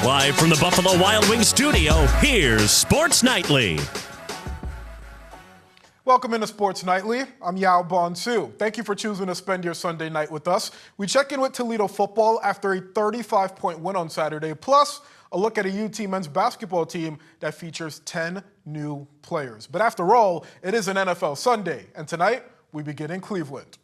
Live from the Buffalo Wild Wings studio, here's Sports Nightly. Welcome into Sports Nightly. I'm Yaw Bonsu. Thank you for choosing to spend your Sunday night with us. We check in with Toledo football after a 35-point win on Saturday, plus a look at a UT men's basketball team that features 10 new players. But after all, it is an NFL Sunday, and tonight we begin in Cleveland.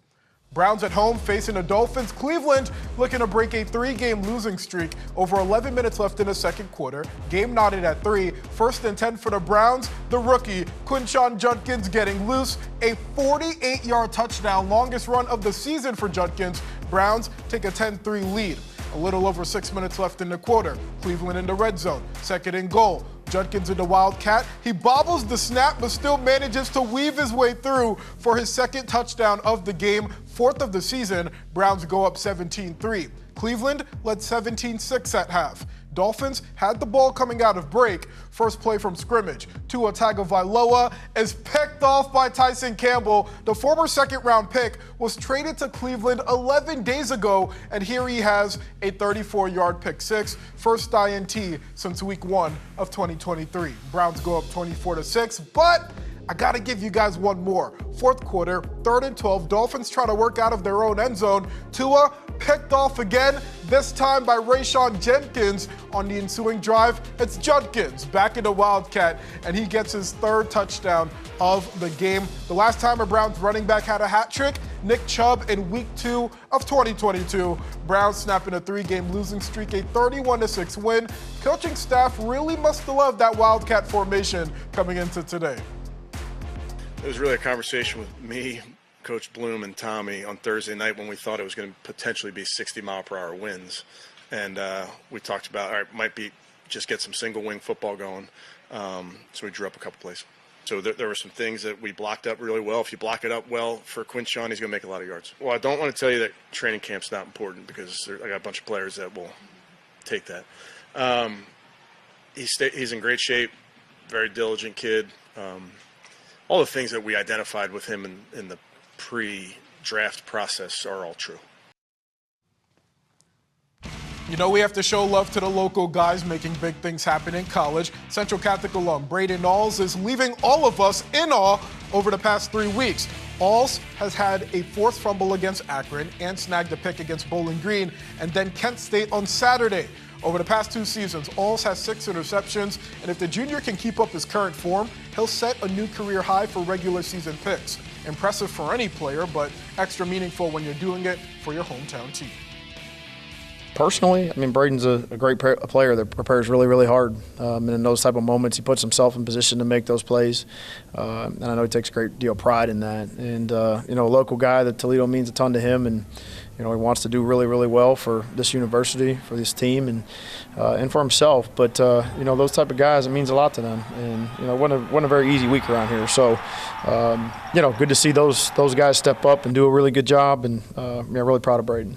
Browns at home facing the Dolphins. Cleveland looking to break a 3-game losing streak. Over 11 minutes left in the second quarter. Game knotted at 3. First and 10 for the Browns. The rookie, Quinshon Judkins, getting loose. A 48-yard touchdown, longest run of the season for Judkins. Browns take a 10-3 lead. A little over 6 minutes left in the quarter. Cleveland in the red zone. Second and goal. Judkins in the Wildcat. He bobbles the snap, but still manages to weave his way through for his second touchdown of the game. Fourth of the season. Browns go up 17-3. Cleveland led 17-6 at half. Dolphins had the ball coming out of break. First play from scrimmage. Tua Tagovailoa is picked off by Tyson Campbell. The former second-round pick was traded to Cleveland 11 days ago, and here he has a 34-yard pick six. First INT since week 1 of 2023. Browns go up 24-6, but I got to give you guys one more. Fourth quarter, 3rd and 12. Dolphins try to work out of their own end zone. Tua picked off again, this time by Rayshon Jenkins. On the ensuing drive, it's Judkins back in the Wildcat, and he gets his 3rd touchdown of the game. The last time a Browns running back had a hat trick, Nick Chubb in week 2 of 2022. Browns snapping a 3-game losing streak, a 31-6 win. Coaching staff really must have loved that Wildcat formation coming into today. It was really a conversation with me, Coach Bloom, and Tommy on Thursday night when we thought it was going to potentially be 60-mile-per-hour winds. And we talked about, all right, might be just get some single-wing football going. So we drew up a couple plays. So there were some things that we blocked up really well. If you block it up well for Quinshon, he's going to make a lot of yards. Well, I don't want to tell you that training camp's not important because I got a bunch of players that will take that. He's in great shape, very diligent kid. All the things that we identified with him in the pre-draft process are all true. You know we have to show love to the local guys making big things happen in college. Central Catholic alum Braden Awls is leaving all of us in awe over the past 3 weeks. Awls has had a 4th fumble against Akron and snagged a pick against Bowling Green and then Kent State on Saturday. Over the past 2 seasons, Awls has 6 interceptions, and if the junior can keep up his current form, he'll set a new career high for regular season picks. Impressive for any player, but extra meaningful when you're doing it for your hometown team. Personally, I mean, Braden's a great player that prepares really, really hard. And in those type of moments, he puts himself in position to make those plays. And I know he takes a great deal of pride in that. And, you know, a local guy that Toledo means a ton to him. And, you know, he wants to do really, really well for this university, for this team, and for himself. But, you know, those type of guys, it means a lot to them. And, you know, wasn't a very easy week around here. So, you know, good to see those guys step up and do a really good job. And, yeah, really proud of Braden.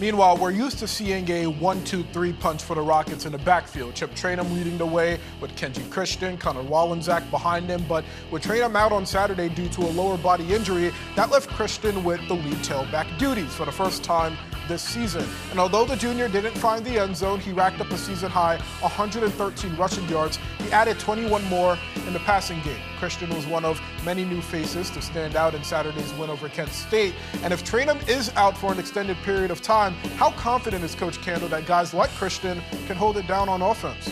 Meanwhile, we're used to seeing a 1-2-3 punch for the Rockets in the backfield. Chip Trayanum leading the way with Kenji Christian, Connor Wallensack behind him. But with Trayanum out on Saturday due to a lower body injury, that left Christian with the lead tailback duties for the first time this season. And although the junior didn't find the end zone, he racked up a season-high 113 rushing yards. He added 21 more in the passing game. Christian was one of many new faces to stand out in Saturday's win over Kent State. And if Trayanum is out for an extended period of time, how confident is Coach Candle that guys like Christian can hold it down on offense?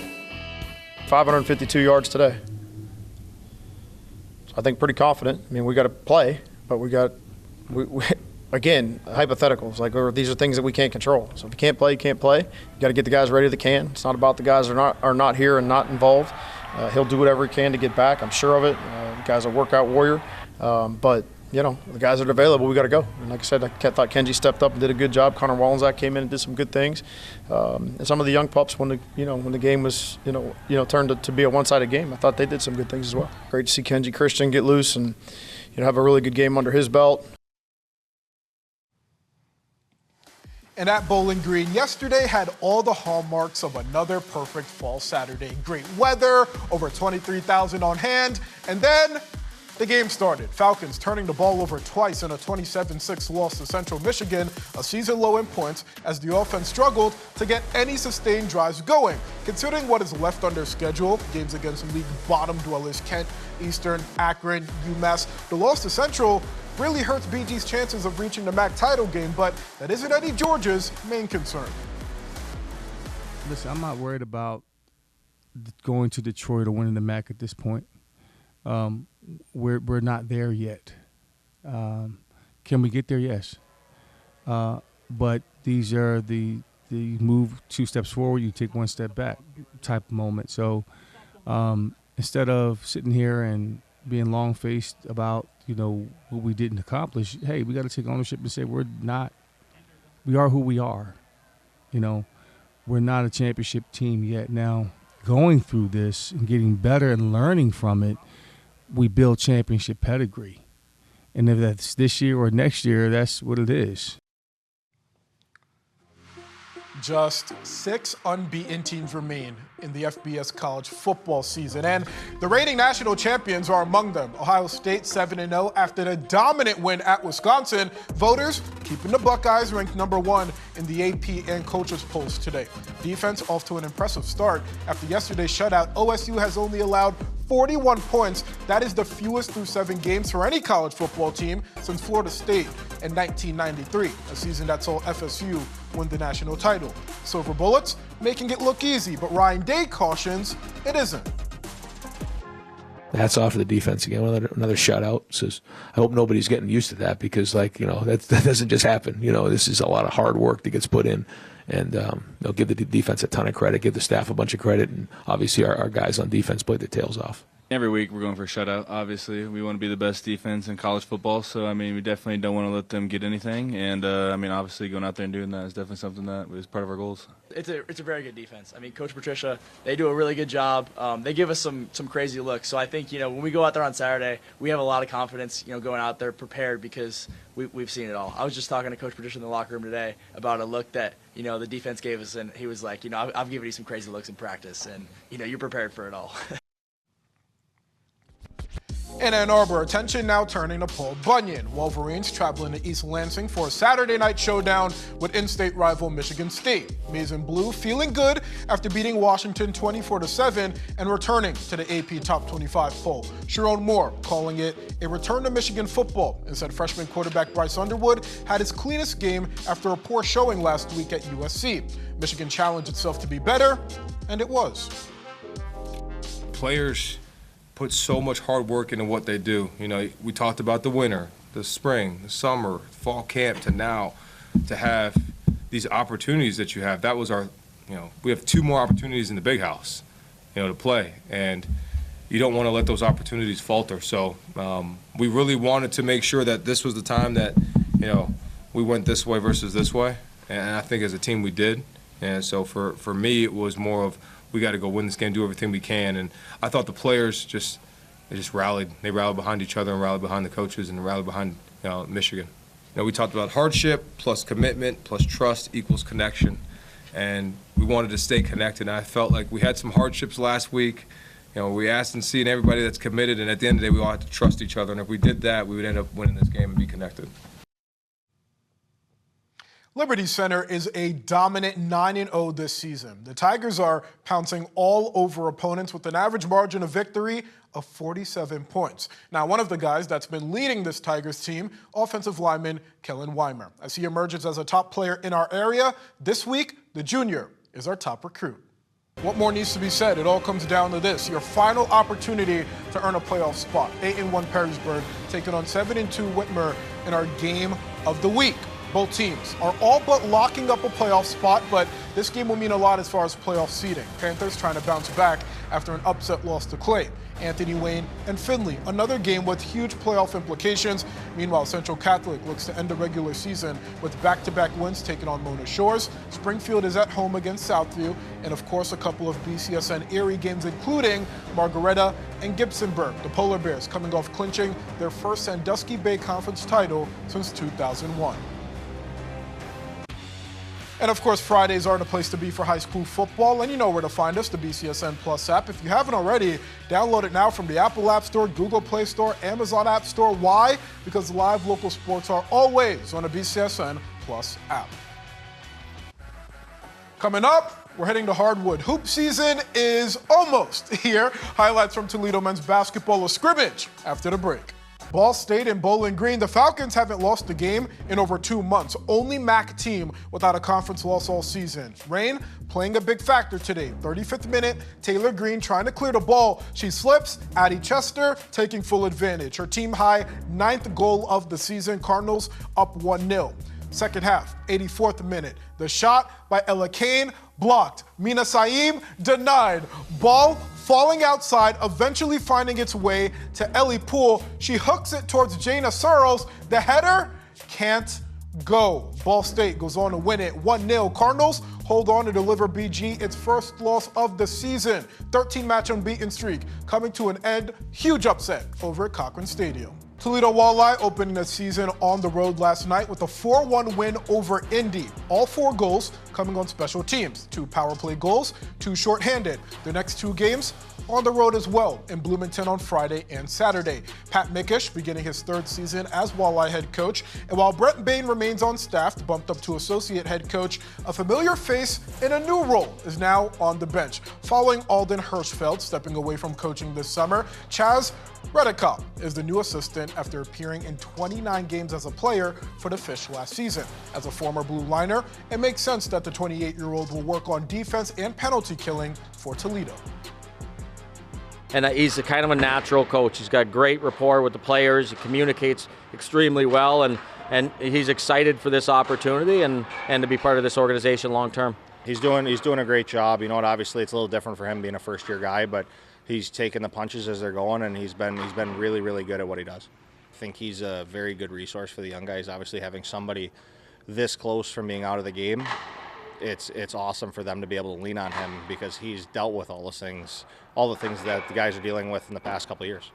552 yards today. So I think pretty confident. I mean, we got to play, but we again, hypotheticals. Like, these are things that we can't control. So if you can't play, you can't play. You got to get the guys ready that can. It's not about the guys that are not here and not involved. He'll do whatever he can to get back. I'm sure of it. The guy's a workout warrior. But, you know, the guys that are available, we got to go. And like I said, I thought Kenji stepped up and did a good job. Connor Wallensack came in and did some good things. And some of the young pups, when the game was, turned to be a one-sided game, I thought they did some good things as well. Great to see Kenji Christian get loose and, have a really good game under his belt. And at Bowling Green, yesterday had all the hallmarks of another perfect fall Saturday. Great weather, over 23,000 on hand, and then The game started. Falcons turning the ball over twice in a 27-6 loss to Central Michigan, a season low in points as the offense struggled to get any sustained drives going. Considering what is left on their schedule, games against league bottom dwellers Kent, Eastern, Akron, UMass, the loss to Central really hurts BG's chances of reaching the MAC title game, but that isn't Eddie George's main concern. Listen, I'm not worried about going to Detroit or winning the MAC at this point. We're not there yet. Can we get there? Yes. But these are the move 2 steps forward, you take 1 step back type of moment. So instead of sitting here and being long-faced about, what we didn't accomplish, hey, we got to take ownership and say we are who we are. We're not a championship team yet. Now, going through this and getting better and learning from it, we build championship pedigree. And if that's this year or next year, that's what it is. Just 6 unbeaten teams remain in the FBS college football season, and the reigning national champions are among them. Ohio State 7-0 after the dominant win at Wisconsin. Voters keeping the Buckeyes ranked #1 in the AP and coaches polls today. Defense off to an impressive start. After yesterday's shutout, OSU has only allowed 41 points. That is the fewest through 7 games for any college football team since Florida State in 1993, a season that saw FSU win the national title. Silver Bullets making it look easy, but Ryan Day cautions it isn't. Hats off to the defense again. Another shutout. Says, I hope nobody's getting used to that because, that doesn't just happen. This is a lot of hard work that gets put in. And they'll give the defense a ton of credit, give the staff a bunch of credit, and obviously our guys on defense played their tails off. Every week we're going for a shutout, obviously. We want to be the best defense in college football, so, we definitely don't want to let them get anything. And, obviously going out there and doing that is definitely something that is part of our goals. It's a very good defense. Coach Patricia, they do a really good job. They give us some crazy looks. So I think, when we go out there on Saturday, we have a lot of confidence, going out there prepared because we've seen it all. I was just talking to Coach Patricia in the locker room today about a look that, the defense gave us, and he was like, I've given you some crazy looks in practice, and, you're prepared for it all. In Ann Arbor, attention now turning to Paul Bunyan. Wolverines traveling to East Lansing for a Saturday night showdown with in-state rival Michigan State. Maize and Blue feeling good after beating Washington 24-7 and returning to the AP Top 25 poll. Sharon Moore calling it a return to Michigan football and said freshman quarterback Bryce Underwood had his cleanest game after a poor showing last week at USC. Michigan challenged itself to be better, and it was. Players put so much hard work into what they do. We talked about the winter, the spring, the summer, fall camp to now to have these opportunities that you have. That was our, we have 2 more opportunities in the big house, to play. And you don't want to let those opportunities falter. So we really wanted to make sure that this was the time that, we went this way versus this way. And I think as a team we did. And so for me, it was more of, we got to go win this game, do everything we can. And I thought the players just rallied. They rallied behind each other and rallied behind the coaches and rallied behind Michigan. We talked about hardship plus commitment plus trust equals connection. And we wanted to stay connected. And I felt like we had some hardships last week. We asked and seen everybody that's committed. And at the end of the day, we all had to trust each other. And if we did that, we would end up winning this game and be connected. Liberty Center is a dominant 9-0 this season. The Tigers are pouncing all over opponents with an average margin of victory of 47 points. Now, one of the guys that's been leading this Tigers team, offensive lineman Kellen Weimer. As he emerges as a top player in our area, this week, the junior is our top recruit. What more needs to be said? It all comes down to this. Your final opportunity to earn a playoff spot. 8-1 Perrysburg taking on 7-2 Whitmer in our game of the week. Both teams are all but locking up a playoff spot, but this game will mean a lot as far as playoff seeding. Panthers trying to bounce back after an upset loss to Clay. Anthony Wayne and Findlay, another game with huge playoff implications. Meanwhile, Central Catholic looks to end the regular season with back-to-back wins taking on Mona Shores. Springfield is at home against Southview, and of course a couple of BCSN Erie games, including Margaretta and Gibsonburg. The Polar Bears coming off clinching their first Sandusky Bay Conference title since 2001. And of course, Fridays aren't a place to be for high school football, and you know where to find us, the BCSN Plus app. If you haven't already, download it now from the Apple App Store, Google Play Store, Amazon App Store. Why? Because live local sports are always on the BCSN Plus app. Coming up, we're heading to hardwood. Hoop season is almost here. Highlights from Toledo men's basketball, a scrimmage after the break. Ball State and Bowling Green. The Falcons haven't lost a game in over 2 months. Only MAC team without a conference loss all season. Rain playing a big factor today. 35th minute, Taylor Green trying to clear the ball. She slips. Addie Chester taking full advantage. Her team high 9th goal of the season. Cardinals up 1-0. Second half, 84th minute. The shot by Ella Kane blocked. Mina Saeem denied. Ball falling outside, eventually finding its way to Ellie Poole. She hooks it towards Jana Searles. The header can't go. Ball State goes on to win it 1-0. Cardinals hold on to deliver BG its first loss of the season. 13-match unbeaten streak coming to an end. Huge upset over at Cochran Stadium. Toledo Walleye opening the season on the road last night with a 4-1 win over Indy. All 4 goals coming on special teams. 2 power play goals, 2 shorthanded. The next 2 games on the road as well in Bloomington on Friday and Saturday. Pat Mickish beginning his 3rd season as Walleye head coach. And while Brent Bain remains on staff, bumped up to associate head coach, a familiar face in a new role is now on the bench. Following Alden Hirschfeld stepping away from coaching this summer, Chaz Redekop is the new assistant after appearing in 29 games as a player for the Fish last season. As a former blue liner, it makes sense that the 28-year-old will work on defense and penalty killing for Toledo. And he's a kind of a natural coach. He's got great rapport with the players. He communicates extremely well, and he's excited for this opportunity and to be part of this organization long term. He's doing a great job. You know what? Obviously, it's a little different for him being a first-year guy, but he's taking the punches as they're going, and he's been really, really good at what he does. I think he's a very good resource for the young guys. Obviously, having somebody this close from being out of the game, it's awesome for them to be able to lean on him because he's dealt with all the things that the guys are dealing with in the past couple of years.